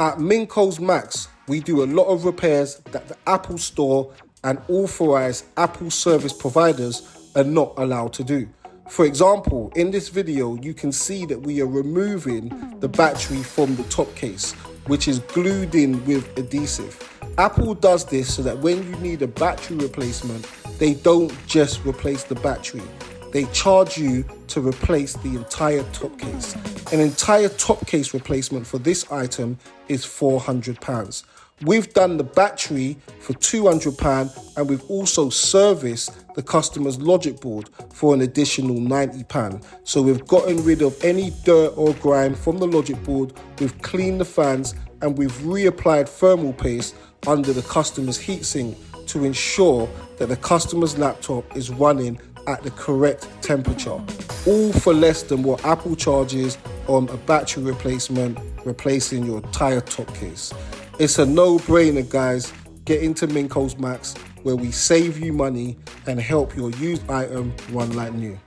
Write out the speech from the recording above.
At Minco's Max, we do a lot of repairs that the Apple Store and authorized Apple service providers are not allowed to do. For example, in this video, you can see that we are removing the battery from the top case, which is glued in with adhesive. Apple does this so that when you need a battery replacement, they don't just replace the battery. They charge you to replace the entire top case. An entire top case replacement for this item is £400. We've done the battery for £200 and we've also serviced the customer's logic board for an additional £90. So we've gotten rid of any dirt or grime from the logic board, we've cleaned the fans and we've reapplied thermal paste under the customer's heatsink to ensure that the customer's laptop is running at the correct temperature, all for less than what Apple charges on a battery replacement, replacing your entire top case. It's a no-brainer, guys. Get into Minco's Max, where we save you money and help your used item run like new.